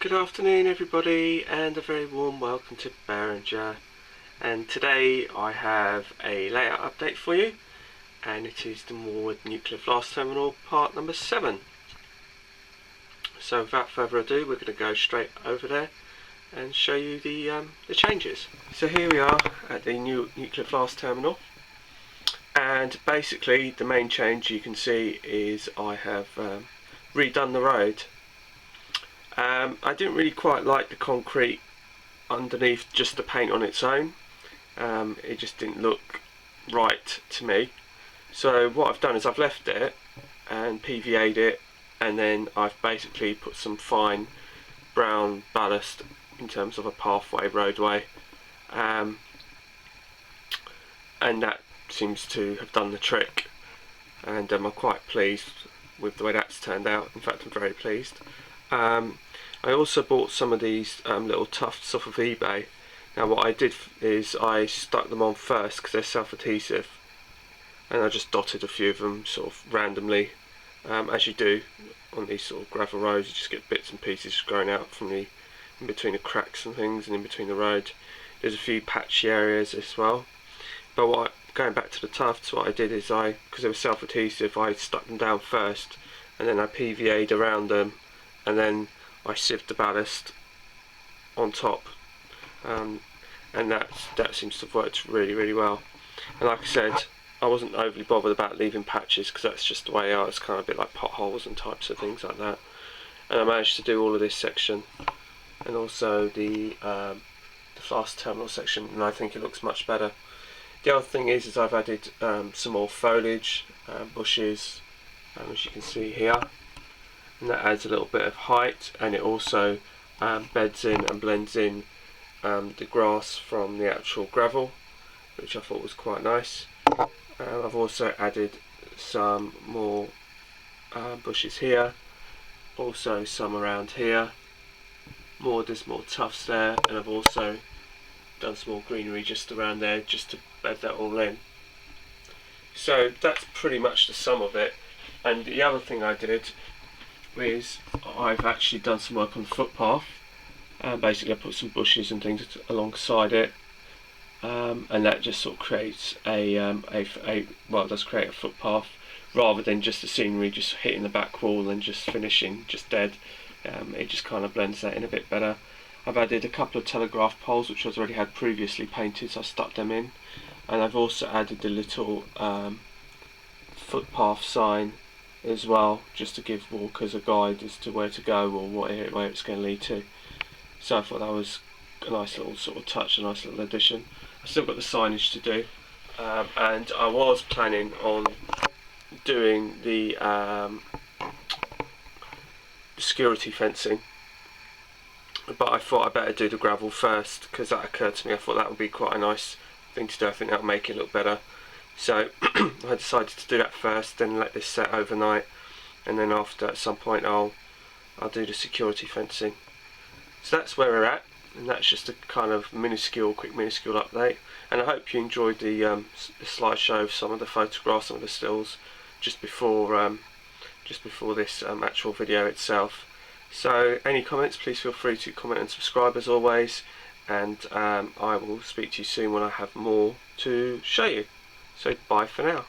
Good afternoon everybody, and a very warm welcome to Barringer. And today I have a layout update for you, and it is the Morwood Nuclear Flask Terminal part number 7. So without further ado, we're going to go straight over there and show you the changes. So here we are at the new Nuclear Flask Terminal, and basically the main change you can see is I have redone the road. I didn't really quite like the concrete underneath just the paint on its own. It just didn't look right to me. So what I've done is I've left it and PVA'd it, and then I've basically put some fine brown ballast in terms of a pathway roadway, and that seems to have done the trick, and I'm quite pleased with the way that's turned out. In fact, I'm very pleased. I also bought some of these little tufts off of eBay. Now what I did is I stuck them on first because they're self-adhesive, and I just dotted a few of them sort of randomly, as you do on these sort of gravel roads. You just get bits and pieces growing out from in between the cracks and things, and in between the road. There's a few patchy areas as well. But going back to the tufts, what I did is because they were self-adhesive, I stuck them down first, and then I PVA'd around them, and then I sieved the ballast on top, and that seems to have worked really well. And like I said, I wasn't overly bothered about leaving patches because that's just the way I was, kind of a bit like potholes and types of things like that. And I managed to do all of this section and also the flask terminal section, and I think it looks much better. The other thing is I've added some more foliage, bushes, as you can see here. And that adds a little bit of height, and it also beds in and blends in the grass from the actual gravel, which I thought was quite nice. I've also added some more bushes here, also some around here. There's more tufts there, and I've also done some more greenery just around there just to bed that all in. So that's pretty much the sum of it. And the other thing I did is I've actually done some work on the footpath. Basically I put some bushes and things alongside it, and that just sort of creates well, it does create a footpath rather than just the scenery just hitting the back wall and just finishing just dead. It just kind of blends that in a bit better. I've added a couple of telegraph poles which I've already had previously painted, so I stuck them in, and I've also added a little footpath sign as well, just to give walkers a guide as to where to go or where it's going to lead to. So I thought that was a nice little sort of touch, a nice little addition. I've still got the signage to do, and I was planning on doing the security fencing, but I thought I'd better do the gravel first because that occurred to me. I thought that would be quite a nice thing to do. I think that would make it look better. So I decided to do that first, then let this set overnight, and then after, at some point, I'll do the security fencing. So that's where we're at, and that's just a kind of quick minuscule update. And I hope you enjoyed the slideshow of some of the photographs, some of the stills, just before this actual video itself. So any comments, please feel free to comment and subscribe as always, and I will speak to you soon when I have more to show you. So bye for now.